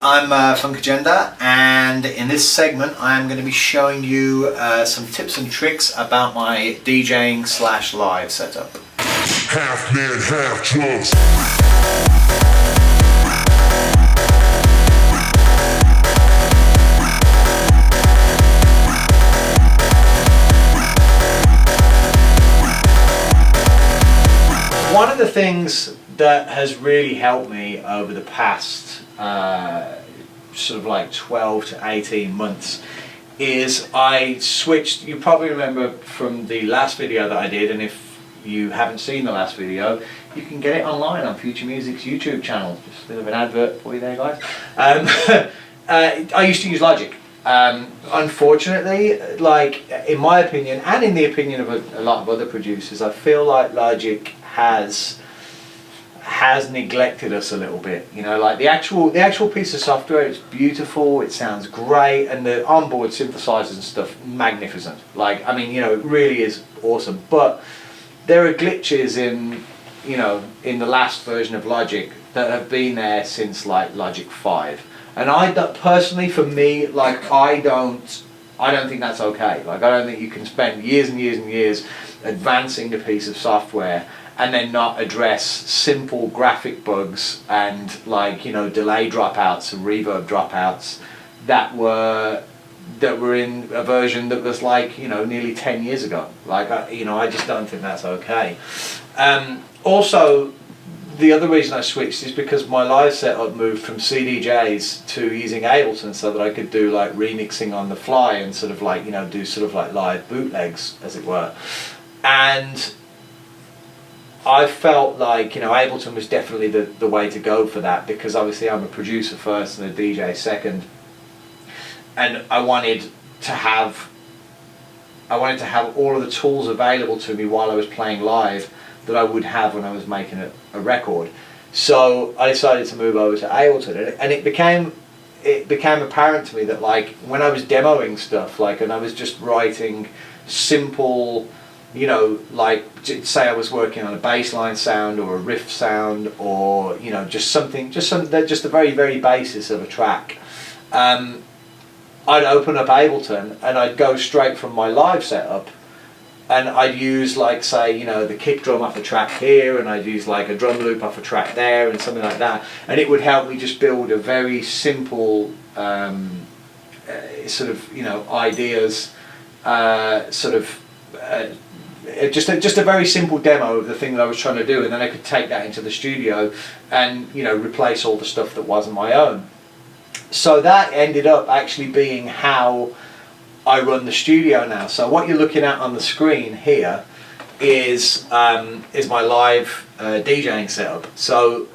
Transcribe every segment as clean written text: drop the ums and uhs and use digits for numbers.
I'm Funkagenda, and in this segment I'm going to be showing you some tips and tricks about my DJing / live setup. Half man, half drugs. One of the things that has really helped me over the past sort of like 12 to 18 months is I switched. You probably remember from the last video that I did, and if you haven't seen the last video, you can get it online on Future Music's YouTube channel. Just a bit of an advert for you there, guys. I used to use Logic. Unfortunately, like in my opinion, and in the opinion of a lot of other producers, I feel like Logic has neglected us a little bit. You know, like the actual piece of software, it's beautiful, it sounds great, and the onboard synthesizers and stuff, magnificent. Like, I mean, you know, it really is awesome. But there are glitches in, you know, in the last version of Logic that have been there since like Logic 5. And personally, for me, like I don't think that's okay. Like I don't think you can spend years and years and years advancing a piece of software and then not address simple graphic bugs and, like, you know, delay dropouts and reverb dropouts that were in a version that was, like, you know, nearly 10 years ago. Like, you know, I just don't think that's okay. Also, the other reason I switched is because my live setup moved from CDJs to using Ableton so that I could do like remixing on the fly and sort of like, you know, do sort of like live bootlegs, as it were. And I felt like, you know, Ableton was definitely the way to go for that, because obviously I'm a producer first and a DJ second, and I wanted to have all of the tools available to me while I was playing live that I would have when I was making a record. So I decided to move over to Ableton, and it became apparent to me that, like, when I was demoing stuff, like, and I was just writing simple, you know, like, say I was working on a bass line sound or a riff sound, or, you know, just the very, very basis of a track, I'd open up Ableton and I'd go straight from my live setup, and I'd use, like, say, you know, the kick drum off a track here, and I'd use like a drum loop off a track there and something like that, and it would help me just build a very simple sort of, you know, ideas, just a very simple demo of the thing that I was trying to do, and then I could take that into the studio and, you know, replace all the stuff that wasn't my own. So that ended up actually being how I run the studio now. So what you're looking at on the screen here is my live DJing setup. So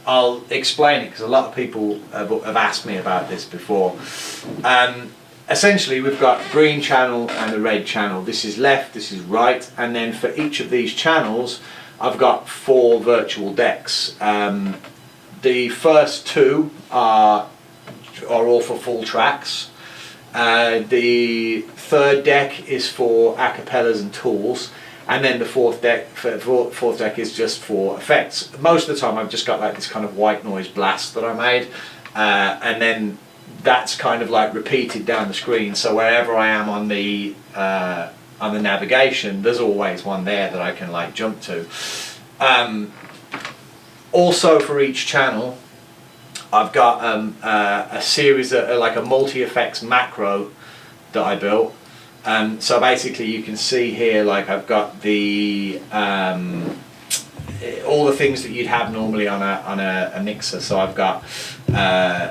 I'll explain it because a lot of people have asked me about this before. Essentially, we've got green channel and a red channel. This is left, this is right, and then for each of these channels I've got 4 virtual decks. The first 2 are all for full tracks. The third deck is for acapellas and tools, and then the fourth deck is just for effects. Most of the time I've just got like this kind of white noise blast that I made, and then that's kind of like repeated down the screen, so wherever I am on the navigation, there's always one there that I can like jump to. Also, for each channel I've got a series of like a multi-effects macro that I built. So basically you can see here, like, I've got the all the things that you'd have normally on a mixer. So I've got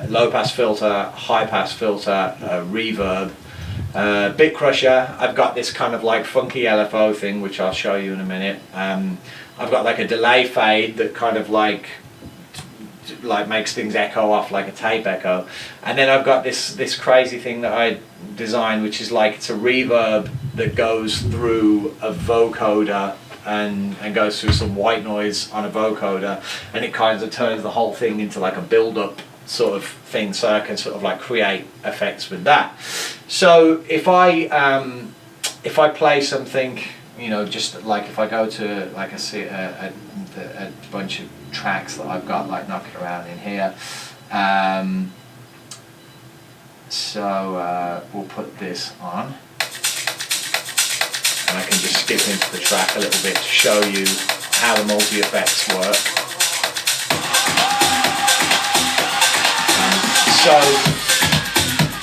low pass filter, high pass filter, reverb, bit crusher. I've got this kind of like funky LFO thing, which I'll show you in a minute. I've got like a delay fade that kind of like makes things echo off like a tape echo, and then I've got this crazy thing that I designed, which is like, it's a reverb that goes through a vocoder and goes through some white noise on a vocoder, and it kind of turns the whole thing into like a build-up sort of thing, so I can sort of like create effects with that. So if I play something, you know, just like if I go to like a bunch of tracks that I've got like knocking around in here, So we'll put this on, and I can just skip into the track a little bit to show you how the multi-effects work. So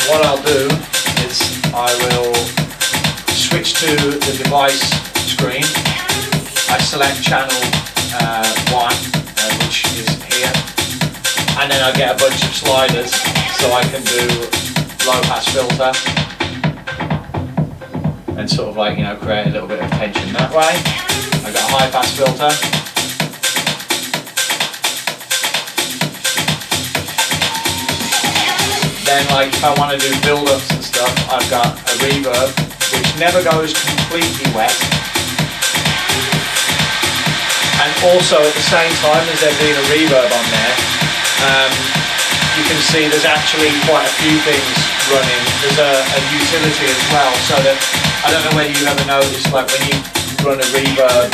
what I'll do is I will switch to the device screen. I select channel 1, which is here, and then I get a bunch of sliders, so I can do low pass filter and sort of like, you know, create a little bit of tension that way. I've got a high pass filter. Then like if I want to do build-ups and stuff, I've got a reverb which never goes completely wet. And also at the same time as there being a reverb on there, you can see there's actually quite a few things running. There's a utility as well, so that I don't know whether you've ever noticed, like when you run a reverb,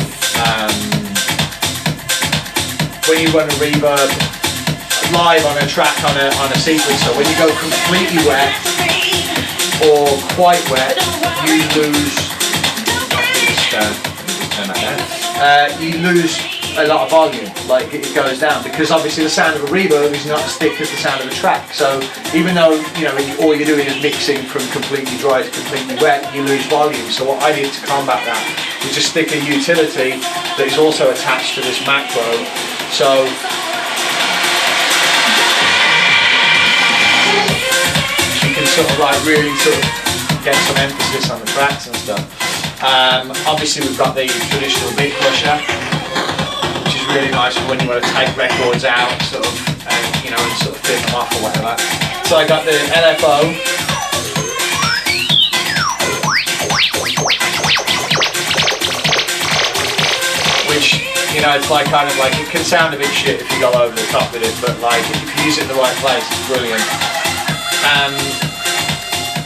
live on a track on a sequencer, when you go completely wet or quite wet, you lose. You lose a lot of volume, like it goes down, because obviously the sound of a reverb is not as thick as the sound of a track. So even though, you know, all you're doing is mixing from completely dry to completely wet, you lose volume. So what I did to combat that was just stick a utility that is also attached to this macro. So you can sort of like really sort of get some emphasis on the tracks and stuff. Obviously we've got the traditional big crusher, which is really nice for when you want to take records out, sort of, and you know, and sort of fit them off or whatever. So I got the LFO, which, you know, it's like kind of like, it can sound a bit shit if you go over the top with it, but like if you use it in the right place, it's brilliant.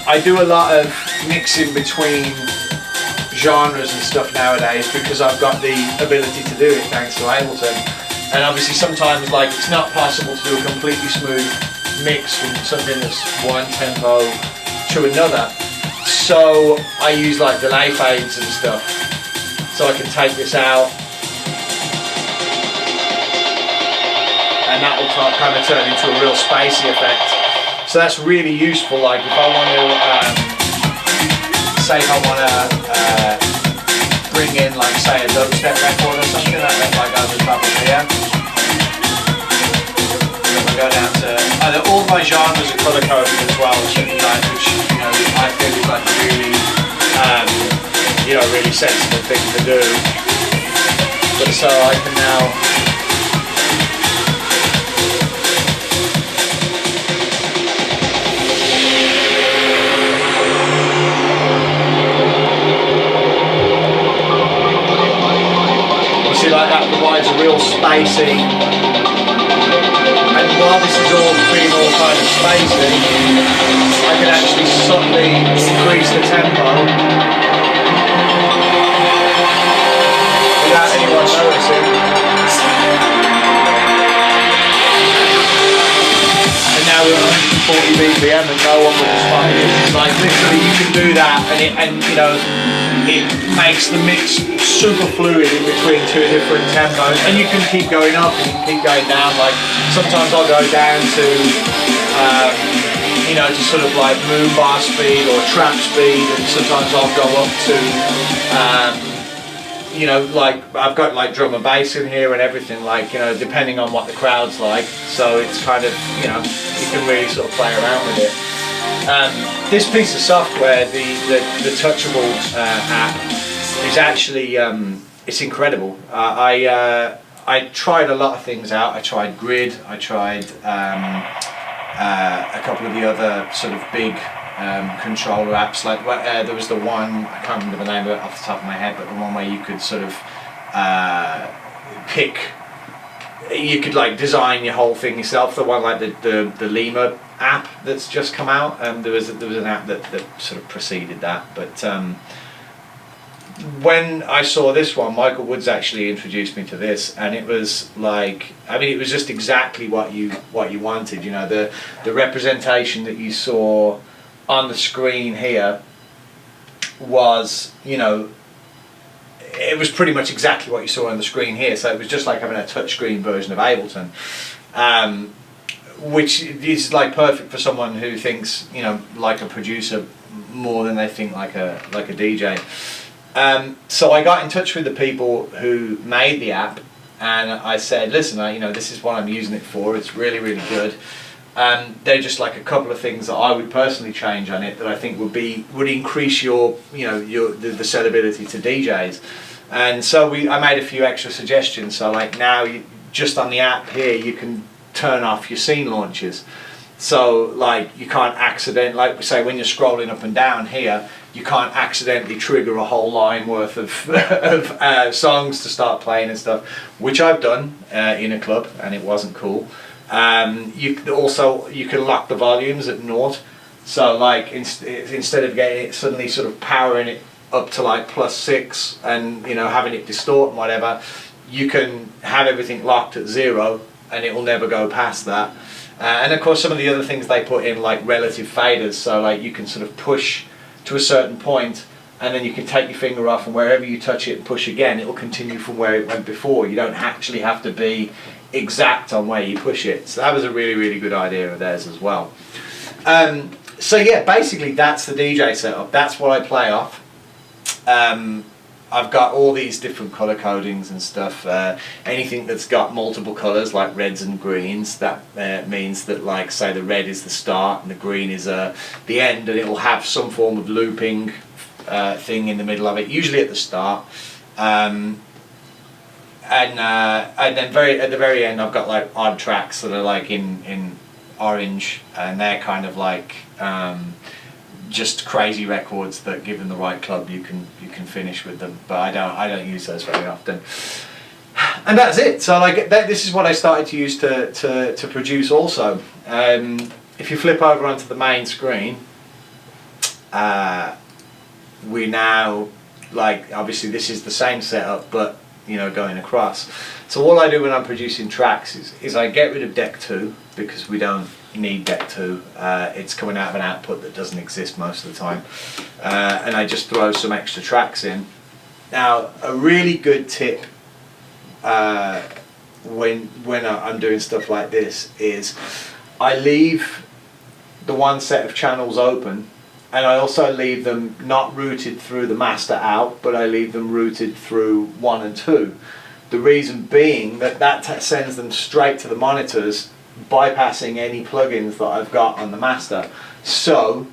I do a lot of mixing between genres and stuff nowadays because I've got the ability to do it thanks to Ableton. And obviously sometimes like it's not possible to do a completely smooth mix from something that's one tempo to another. So I use like delay fades and stuff. So I can take this out and that will kind of turn into a real spacey effect. So that's really useful, like if I want to, say if I want to bring in like say a dubstep record or something, that like over the top of here. If I go down to, all my genres are colour coded as well, which you know, I feel is like really, you know, really sensible thing to do. But so I can now like that provides a real spacing, and while this is all being all kind of spacing, I can actually subtly increase the tempo without anyone noticing. And now we're on 140 BPM and no one would have spotted it. Like literally you can do that and you know, it makes the mix super fluid in between two different tempos, and you can keep going up and you can keep going down. Like sometimes I'll go down to you know, to sort of like moon bar speed or trap speed, and sometimes I'll go up to you know, like I've got like drum and bass in here and everything, like, you know, depending on what the crowd's like. So it's kind of, you know, you can really sort of play around with it. This piece of software, the Touchable app, is actually it's incredible. I tried a lot of things out. I tried Grid. I tried a couple of the other sort of big controller apps. Like there was the one, I can't remember the name of it off the top of my head, but the one where you could sort of pick. You could like design your whole thing yourself. The one like the Lima app that's just come out, and there was an app that sort of preceded that, but when I saw this one, Michael Woods actually introduced me to this, and it was like, I mean, it was just exactly what you wanted. You know, the representation that you saw on the screen here was, you know, it was pretty much exactly what you saw on the screen here. So it was just like having a touchscreen version of Ableton, which is like perfect for someone who thinks, you know, like a producer more than they think like a DJ. So I got in touch with the people who made the app, and I said, listen, you know, this is what I'm using it for. It's really, really good. They're just like a couple of things that I would personally change on it that I think would increase your, you know, the sellability to DJs. And so I made a few extra suggestions. So like now, just on the app here, you can turn off your scene launches. So like you can't like say when you're scrolling up and down here, you can't accidentally trigger a whole line worth of songs to start playing and stuff, which I've done in a club, and it wasn't cool. You can lock the volumes at 0, so like instead of getting it suddenly sort of powering it up to like +6 and, you know, having it distort and whatever, you can have everything locked at 0 and it will never go past that. And of course some of the other things they put in, like relative faders, so like you can sort of push to a certain point and then you can take your finger off, and wherever you touch it and push again, it will continue from where it went before. You don't actually have to be exact on where you push it. So that was a really, really good idea of theirs as well. So yeah, basically that's the DJ setup. That's what I play off. I've got all these different color codings and stuff. Anything that's got multiple colors, like reds and greens, that means that, like, say the red is the start and the green is the end, and it will have some form of looping thing in the middle of it, usually at the start. And then at the very end, I've got like odd tracks that are like in orange, and they're kind of like just crazy records that, given the right club, you can finish with them. But I don't use those very often. And that's it. So like this is what I started to use to produce also. If you flip over onto the main screen, we now, like, obviously this is the same setup, but, you know, going across. So all I do when I'm producing tracks is I get rid of deck 2, because we don't need deck 2. It's coming out of an output that doesn't exist most of the time, and I just throw some extra tracks in. Now, a really good tip when I'm doing stuff like this is I leave the one set of channels open, and I also leave them not routed through the master out, but I leave them routed through 1 and 2. The reason being that sends them straight to the monitors, bypassing any plugins that I've got on the master. So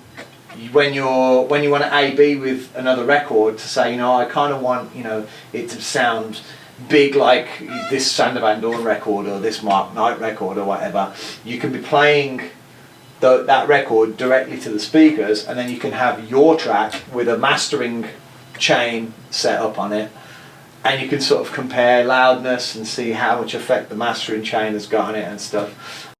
when you want to A/B with another record to say, you know, I kind of want, you know, it to sound big like this Sander Van Doorn record or this Mark Knight record or whatever, you can be playing that record directly to the speakers, and then you can have your track with a mastering chain set up on it, and you can sort of compare loudness and see how much effect the mastering chain has got on it and stuff.